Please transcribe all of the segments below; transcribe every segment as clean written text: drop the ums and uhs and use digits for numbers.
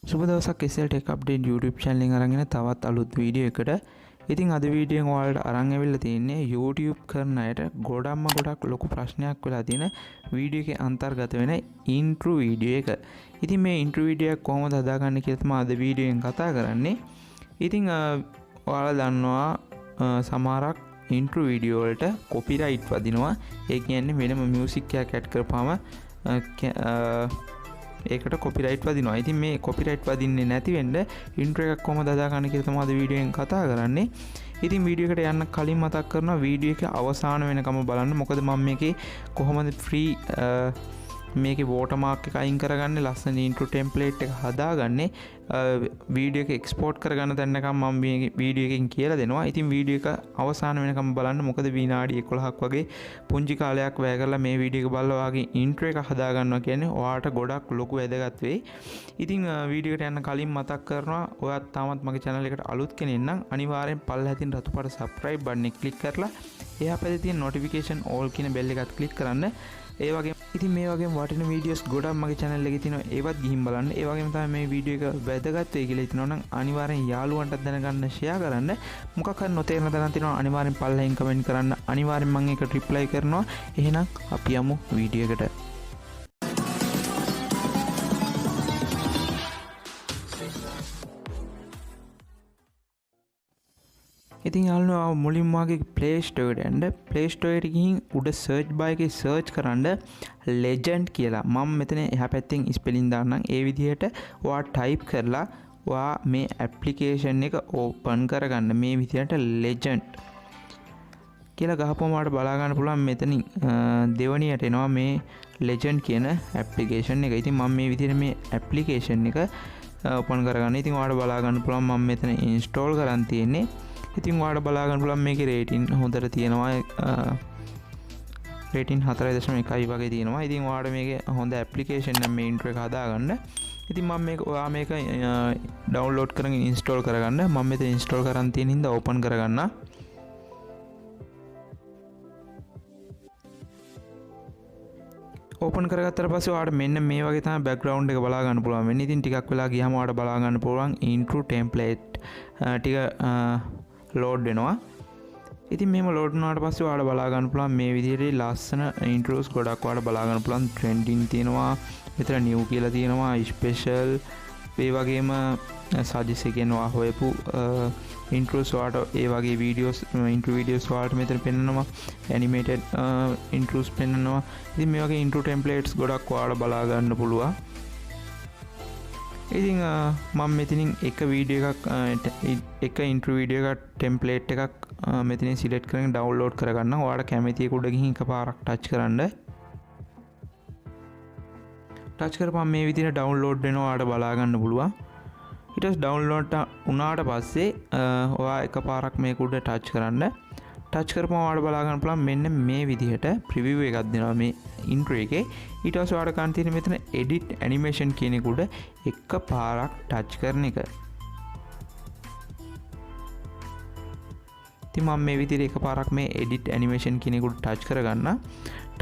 සුබ දවසක් SL Tech Update YouTube channel එකෙන් අරගෙන තවත් අලුත් වීඩියෝ එකකට. ඉතින් අද වීඩියෝ එක ඔයාලට අරන් ඇවිල්ලා තියෙන්නේ YouTube කරන අයට ගොඩක් ලොකු ප්‍රශ්නයක් වෙලා තියෙන වීඩියෝ එකේ අන්තර්ගත වෙන intro වීඩියෝ එක. ඉතින් මේ intro වීඩියෝ එක කොහොමද හදාගන්නේ කියලා තමයි අද වීඩියෝ එකෙන් කතා කරන්නේ. ඉතින් ඔයාලා දන්නවා සමහරක් intro වීඩියෝ වලට copyright වදිනවා. ඒ කියන්නේ වෙනම music එකක් add කරපුවාම ඒකට කොපිරයිට් වදිනවා. ඉතින් මේ කොපිරයිට් වදින්නේ නැති වෙන්න ඉන්ට්‍රෝ එකක් කොහොමද හදාගන්නේ කියලා තමයි අද වීඩියෝ එකෙන් කතා කරන්නේ. ඉතින් වීඩියෝ එකට යන්න කලින් මතක් කරනවා වීඩියෝ එක අවසාන වෙනකම් බලන්න. මොකද මම මේකේ කොහොමද ෆ්‍රී මේකේ watermark එක අයින් කරගන්නේ, ලස්සන intro template එක හදාගන්නේ, වීඩියෝ එක එක්ස්පෝර්ට් කරගන්න දැන්නකම් මම මේ වීඩියෝ එකකින් කියලා දෙනවා. ඉතින් වීඩියෝ එක අවසාන වෙනකම් බලන්න. මොකද විනාඩි 11ක් වගේ පුංචි කාලයක් වැය කරලා මේ වීඩියෝ එක බලලා වාගේ intro එක හදාගන්නවා කියන්නේ ඔයාට ගොඩක් ලොකු වැදගත් වෙයි. ඉතින් වීඩියෝ එකට යන්න කලින් මතක් කරනවා ඔයාත් තාමත් මගේ channel එකට අලුත් කෙනෙක් නම් අනිවාර්යෙන් පල්ලෙහා තියෙන රතු පාට subscribe button එක click කරලා එහා පැත්තේ තියෙන notification all කියන bell එකත් click කරන්න. ඒ වගේම ඉතින් මේ වගේම වටින වීඩියෝස් ගොඩක් මගේ channel එකේ තියෙනවා. ඒවත් ගිහින් බලන්න. ඒ වගේම තමයි මේ වීඩියෝ එක වැදගත් වෙයි කියලා හිතනවා නම් අනිවාර්යෙන් යාළුවන්ටත් දැනගන්න share කරන්න. මොකක් හරි නොතේරෙන දණන් තියෙනවා අනිවාර්යෙන් පල්ලෙන් comment කරන්න. අනිවාර්යෙන් මම ඒකට reply කරනවා. එහෙනම් අපි යමු වීඩියෝ එකට. ඉතින් යාළුවෝ මුලින්ම වාගේ Play Store එකට යන්න. Play Store එකට ගිහින් උඩ search bar එකේ search කරන්න legend කියලා. මම මෙතන එහා පැත්තෙන් spelling දාන්නම්. ඒ විදිහට ඔයා type කරලා ඔයා මේ application එක open කරගන්න. මේ විදිහට legend කියලා ගහපුවම ඔයාලට බලා ගන්න පුළුවන් මෙතනින් දෙවණියට එනවා මේ legend කියන application එක. ඉතින් මම මේ විදිහට මේ application එක open කරගන්න. ඉතින් ඔයාලට බලා ගන්න පුළුවන් මම මෙතන install කරන් තියෙන්නේ. ඉතින් ඔයාලට බලා ගන්න පුළුවන් මේකේ රේටින් හොඳට තියෙනවා. රේටින් 4.1 වගේ තියෙනවා. ඉතින් ඔයාලට මේකේ හොඳ ඇප්ලිකේෂන් නම් මේ intro එක හදාගන්න. ඉතින් මම මේක download කරගෙන install කරගන්න. මම මෙතන install කරන් තියෙන හින්දා open කරගන්න. ඕපන් කරගත්තට පස්සේ ඔයාලට මෙන්න මේ වගේ තමයි බෑග්ග්‍රවුන්ඩ් එක බලා ගන්න පුළුවන් වෙන්නේ. ඉතින් ටිකක් වෙලා ගියාම ඔයාලට බලා ගන්න පුළුවන් intro template ටික load වෙනවා. ඉතින් මේව load වුණාට පස්සේ ඔයාලට බලා ගන්න පුළුවන් මේ විදිහට ලස්සන intros ගොඩක් ඔයාලට බලා ගන්න පුළුවන්. trending තියෙනවා, මෙතන new කියලා තියෙනවා, special, ඒ වගේම suggest එකෙනවා හොයපු intros ඔයාලට ඒ වගේ videos intro videos ඔයාලට මෙතන පෙන්නනවා, animated intros පෙන්නනවා. ඉතින් මේ වගේ intro templates ගොඩක් ඔයාලට බලා ගන්න පුළුවන්. ඉතින් මම මෙතනින් එක වීඩියෝ එකක් intro වීඩියෝ එකක් template එකක් මෙතනින් select කරගෙන download කරගන්න. ඔයාලට කැමති එක උඩ ගිහින් එකපාරක් touch කරන්න. touch කරපුවම මේ විදිහට download වෙනවා. ඔයාලට බලා ගන්න පුළුවන්. ඊට පස්සේ download වුණාට පස්සේ ඔයා එකපාරක් මේක උඩ touch කරන්න. touch කරපුවම ඔයාලට බලා ගන්න පුළුවන් මෙන්න මේ විදිහට preview එකක් දෙනවා මේ intro එකේ. ඊට පස්සේ ඔයාලට ගන්න තියෙන මෙතන edit animation කියන එක උඩ එකපාරක් touch කරන එක. ඉතින් මම මේ විදිහට එකපාරක් මේ edit animation කියන එක උඩ touch කරගන්න.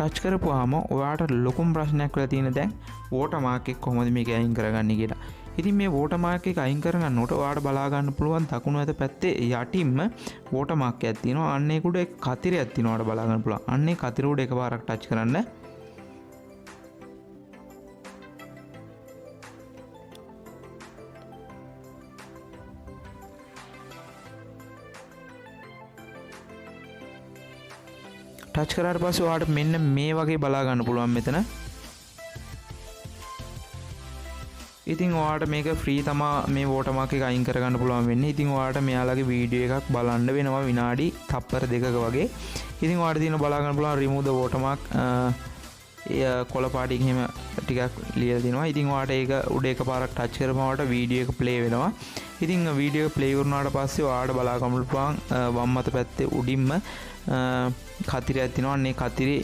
touch කරපුවාම ඔයාලට ලොකුම ප්‍රශ්නයක් වෙලා තියෙන දැන් watermark එක කොහොමද මේක අයින් කරගන්නේ කියලා. ඉතින් මේ watermark එක අයින් කරගන්නකොට ඔයාලට බලා ගන්න පුළුවන් දකුණු අත පැත්තේ යටින්ම watermark එකක් තියෙනවා. අන්න ඒක උඩ කතිරයක් තියෙනවා. ඔයාලට බලා ගන්න පුළුවන්. අන්න ඒ කතිර උඩ එකපාරක් touch කරන්න. touch කරාට පස්සේ ඔයාලට මෙන්න මේ වගේ බලා ගන්න පුළුවන් මෙතන. ඉතින් ඔයාලට මේක ෆ්‍රී තමා මේ watermark එක අයින් කරගන්න පුළුවන් වෙන්නේ. ඉතින් ඔයාලට මෙයාලගේ වීඩියෝ එකක් බලන්න වෙනවා විනාඩි තප්පර 2ක වගේ. ඉතින් ඔයාලට තියෙන බලා ගන්න පුළුවන් remove the watermark කොළ පාටින් එහෙම ටිකක් ලියලා දෙනවා. ඉතින් ඔයාලට ඒක උඩ එකපාරක් touch කරපුවම ඔයාලට වීඩියෝ එක play වෙනවා. ඉතින් වීඩියෝ එක play වුණාට පස්සේ ඔයාලට බලා ගන්න පුළුවන් වම් අත පැත්තේ උඩින්ම කතිරයක් තියෙනවා. අනේ කතිරේ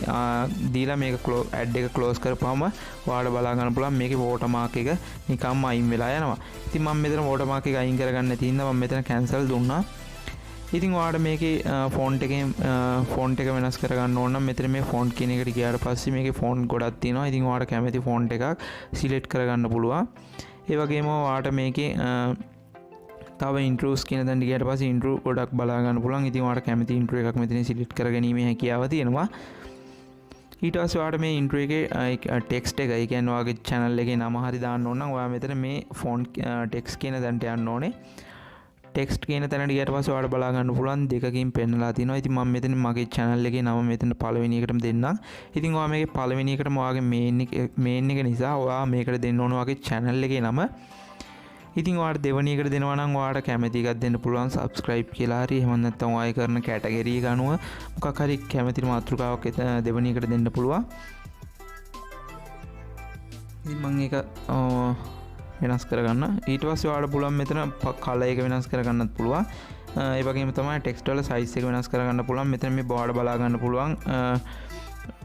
දීලා මේක ඇඩ් එක ක්ලෝස් කරපුවම ඔයාලට බලා ගන්න පුළුවන් මේකේ watermark එක නිකම්ම අයින් වෙලා යනවා. ඉතින් මම මෙතන watermark එක අයින් කරගන්න නැති හින්දා මම මෙතන cancel දුන්නා. ඉතින් ඔයාලට මේකේ ෆොන්ට් එකෙන් ෆොන්ට් එක වෙනස් කරගන්න ඕන නම් මෙතන මේ ෆොන්ට් කියන එකට ගියාට පස්සේ මේකේ ෆොන්ට් ගොඩක් තියෙනවා. ඉතින් ඔයාලට කැමති ෆොන්ට් එකක් සිලෙක්ට් කරගන්න පුළුවන්. ඒ වගේම ඔයාට මේකේ තව ඉන්ට්‍රෝස් කියන තැනට ගියට පස්සේ ඉන්ට්‍රෝ ගොඩක් බලා ගන්න පුළුවන්. ඉතින් ඔයාට කැමති ඉන්ට්‍රෝ එකක් මෙතන සිලෙක්ට් කරගැනීමේ හැකියාව තියෙනවා. ඊට පස්සේ ඔයාට මේ ඉන්ට්‍රෝ එකේ ටෙක්ස්ට් එක, ඒ කියන්නේ ඔයාගේ channel එකේ නම හරි දාන්න ඕන නම් ඔයා මෙතන මේ ෆොන්ට් ටෙක්ස්ට් කියන තැනට යන්න ඕනේ. ටෙක්ස්ට් කියන තැනට ගියට පස්සේ ඔයාලට බලා ගන්න පුළුවන් දෙකකින් පෙන්නලා තිනවා. ඉතින් මම මෙතන මගේ channel එකේ නම මෙතන පළවෙනි එකටම දෙන්නම්. ඉතින් ඔයා මේකේ පළවෙනි එකටම ඔයාගේ main එක නිසා ඔයා මේකට දෙන්න ඕන ඔයාගේ channel එකේ නම. ඉතින් ඔයාට දෙවෙනි එකට දෙනවා නම් ඔයාට කැමති එකක් දෙන්න පුළුවන්, subscribe කියලා හරි. එහෙම නැත්නම් ඔයා කරන කැටගරි එක අනුව මොකක් හරි කැමති මාතෘකාවක් දෙවෙනි එකට දෙන්න පුළුවන්. ඉතින් මම ඒක වෙනස් කරගන්න. ඊට පස්සේ ඔයාලට පුළුවන් මෙතන කලර් එක වෙනස් කරගන්නත් පුළුවන්. ඒ වගේම තමයි ටෙක්ස්ට් වල සයිස් එක වෙනස් කරගන්න පුළුවන්. මෙතන මේ බෝඩර් බලා ගන්න පුළුවන්.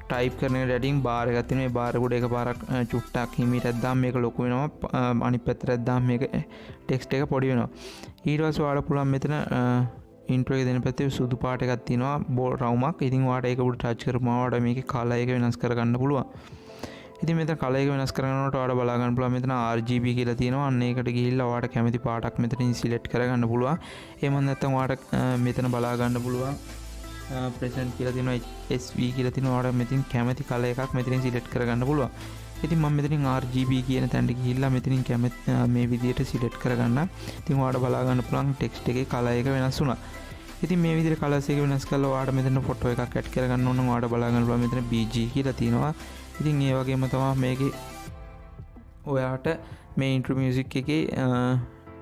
ටයිප් කරන රෙඩින් බාර් එකක් තියෙනවා. මේ බාර් උඩ එකපාරක් චුට්ටක් හිමීටක් දාන්න මේක ලොකු වෙනවා. අනිත් පැත්තට දාන්න මේක ටෙක්ස්ට් එක පොඩි වෙනවා. ඊට පස්සේ ඔයාලට පුළුවන් මෙතන ඉන්ට්‍රෝ එක දෙන පැත්තේ සුදු පාට එකක් තියෙනවා, බෝඩ් රවුමක්. ඉතින් ඔයාලට ඒක උඩ ටච් කරපුවම ඔයාලට මේකේ කලර් එක වෙනස් කරගන්න පුළුවන්. ඉතින් මෙතන කලර් එක වෙනස් කරනකොට ඔයාලට බලා ගන්න පුළුවන් මෙතන RGB කියලා තියෙනවා. අන්න ඒකට ගිහිල්ලා ඔයාලට කැමති පාටක් මෙතනින් සිලෙක්ට් කරගන්න පුළුවන්. එහෙම නැත්නම් ඔයාලට මෙතන බලා ගන්න පුළුවන් present කියලා තියෙනවා, SV කියලා තියෙනවා. ඔයාලට මෙතනින් කැමති කලර් එකක් මෙතනින් සිලෙක්ට් කරගන්න පුළුවන්. ඉතින් මම මෙතනින් RGB කියන තැනට ගිහිල්ලා මෙතනින් කැමති මේ විදිහට සිලෙක්ට් කරගන්න. ඉතින් ඔයාලට බලා ගන්න පුළුවන් ටෙක්ස්ට් එකේ කලර් එක වෙනස් වුණා. ඉතින් මේ විදිහට කලර්ස් එක වෙනස් කරලා ඔයාලට මෙතන ෆොටෝ එකක් ඇඩ් කරගන්න ඕන නම් ඔයාලට බලා ගන්න පුළුවන් මෙතන BG කියලා තියෙනවා. ඉතින් ඒ වගේම තමයි මේකේ ඔයාට මේ ඉන්ට්‍රෝ මියුසික් එකේ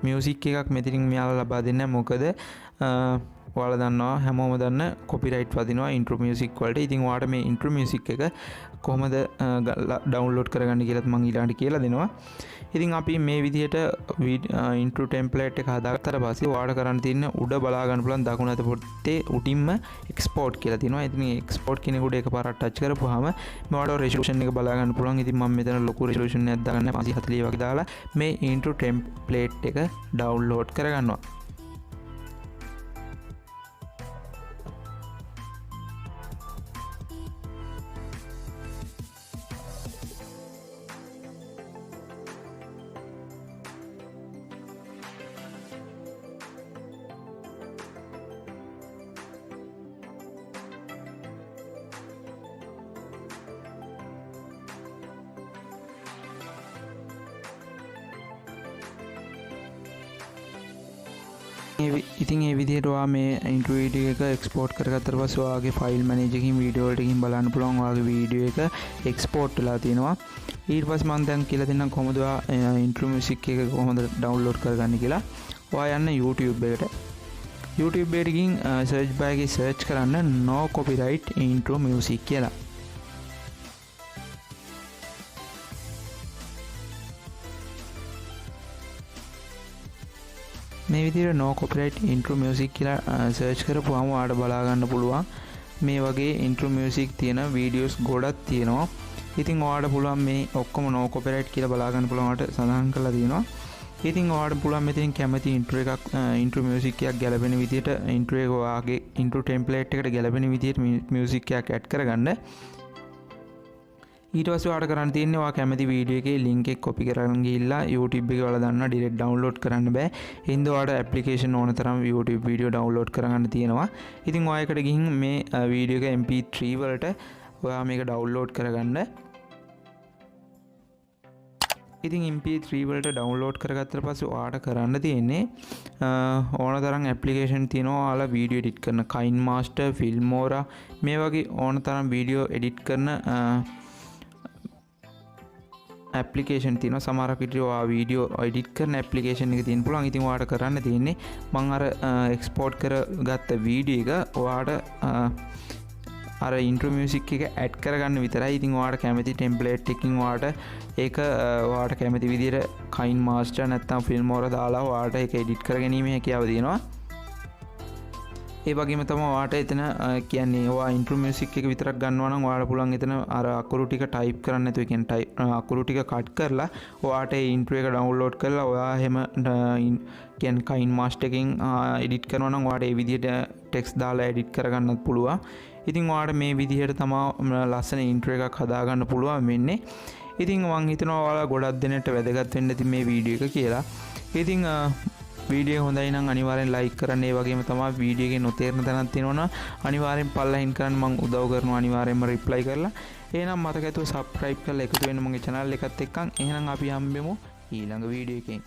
මියුසික් එකක් මෙතනින් මෙයාලා ලබා දෙන්නේ. මොකද ඔයාලා දන්නවා හැමෝම දන්න කොපිරයිට් වදිනවා ඉන්ට්‍රෝ මියුසික් වලට. ඉතින් ඔයාට මේ ඉන්ට්‍රෝ මියුසික් එක කොහොමද ඩවුන්ලෝඩ් කරගන්නේ කියලාත් මම ඊළඟට කියලා දෙනවා. ඉතින් අපි මේ විදිහට ඉන්ට්‍රෝ ටෙම්ප්ලේට් එක හදාගත්තට පස්සේ ඔයාලට කරන්න තියෙන්නේ උඩ බලා ගන්න පුළුවන් දකුණු අත පොත්තේ උඩින්ම එක්ස්පෝර්ට් කියලා තියෙනවා. ඉතින් එක්ස්පෝර්ට් කියන උඩ එකපාරක් ටච් කරපුවාම ඔයාලට රෙසොලූෂන් එක බලා ගන්න පුළුවන්. ඉතින් මම මෙතන ලොකු රෙසොලූෂන් එකක් දාගන්න 540 වගේ දාලා මේ ඉන්ට්‍රෝ ටෙම්ප්ලේට් එක ඩවුන්ලෝඩ් කරගන්නවා. ඉතින් ඒ විදිහට ඔයා මේ ඉන්ට්‍රෝ වීඩියෝ එක එක්ස්පෝර්ට් කරගත්තට පස්සේ ඔයාගේ ෆයිල් මැනේජර් එකකින් වීඩියෝ වලට ගිහින් බලන්න පුළුවන් ඔයාගේ වීඩියෝ එක එක්ස්පෝර්ට් වෙලා තියෙනවා. ඊට පස්සේ මම දැන් කියලා දෙන්නම් කොහොමද ඔයා ඉන්ට්‍රෝ මියුසික් එක කොහොමද ඩවුන්ලෝඩ් කරගන්නේ කියලා. ඔයා යන්න YouTube එකට. YouTube එකට ගිහින් සර්ච් බාර් එකේ සර්ච් කරන්න no copyright intro music කියලා. මේ විදිහට no copyright intro music කියලා සර්ච් කරපුවාම ඔයාලට බලා ගන්න පුළුවන් මේ වගේ intro music තියෙන වීඩියෝස් ගොඩක් තියෙනවා. ඉතින් ඔයාලට පුළුවන් මේ ඔක්කොම no copyright කියලා බලා ගන්න පුළුවන් ඔයාලට සඳහන් කරලා තියෙනවා. ඉතින් ඔයාලට පුළුවන් මෙතනින් කැමති intro music එකක් ගැලපෙන විදිහට intro එක ඔයාගේ intro template එකට ගැලපෙන විදිහට music එකක් add කරගන්න. ඊට පස්සේ ඔයාලට කරන්න තියෙන්නේ ඔයා කැමති වීඩියෝ එකේ link එක copy කරගෙන ගිහිල්ලා YouTube එකේ ඔයාලා දන්නා direct download කරන්න බෑ. ඒ හින්දා ඔයාලට application ඕන තරම් YouTube video download කරගන්න තියෙනවා. ඉතින් ඔයා එකට ගිහින් මේ වීඩියෝ එක MP3 වලට ඔයා මේක download කරගන්න. ඉතින් MP3 වලට download කරගත්තට පස්සේ ඔයාලට කරන්න තියෙන්නේ ඕන තරම් application තියෙනවා. ඔයාලා video edit කරන KineMaster, Filmora මේ වගේ ඕන තරම් video edit කරන application තියෙනවා. සමහරක් විදිහට ඔයා වීඩියෝ එඩිට් කරන application එක තියෙන පුළුවන්. ඉතින් ඔයාලට කරන්න තියෙන්නේ මම අර export කරගත්ත වීඩියෝ එක ඔයාලට අර intro music එක add කරගන්න විතරයි. ඉතින් ඔයාලට කැමති template එකකින් ඔයාලට ඒක ඔයාලට කැමති විදිහට KineMaster නැත්නම් Filmora දාලා ඔයාලට ඒක edit කරගැනීමේ හැකියාව තියෙනවා. ඒ වගේම තමයි ඔයාලට එතන කියන්නේ ඔයා intro music එක විතරක් ගන්නවා නම් ඔයාලට පුළුවන් එතන අර අකුරු ටික type කරන්න නැතුව කියන්නේ අකුරු ටික cut කරලා ඔයාලට ඒ intro එක download කරලා ඔයා එහෙම කියන්නේ KineMaster එකෙන් edit කරනවා නම් ඔයාලට ඒ විදිහට text දාලා edit කරගන්නත් පුළුවන්. ඉතින් ඔයාලට මේ විදිහට තමයි ලස්සන intro එකක් හදාගන්න පුළුවන් වෙන්නේ. ඉතින් මං හිතනවා ඔයාලා ගොඩක් දෙනෙක්ට වැදගත් වෙන්න ඇති මේ වීඩියෝ එක කියලා. ඉතින් වීඩියෝ හොඳයි නම් අනිවාර්යෙන් ලයික් කරන්න. ඒ වගේම තමයි වීඩියෝ එකේ නොතේරෙන තැනක් තියෙනවා අනිවාර්යෙන් පල්ලහින් කරන්න මං උදව් කරනවා අනිවාර්යෙන්ම රිප්ලයි කරලා. එහෙනම් මතක ඇතුව subscribe කරලා එකතු වෙන්න මගේ channel එකත් එක්කන්. එහෙනම් අපි හම්බෙමු ඊළඟ වීඩියෝ එකෙන්.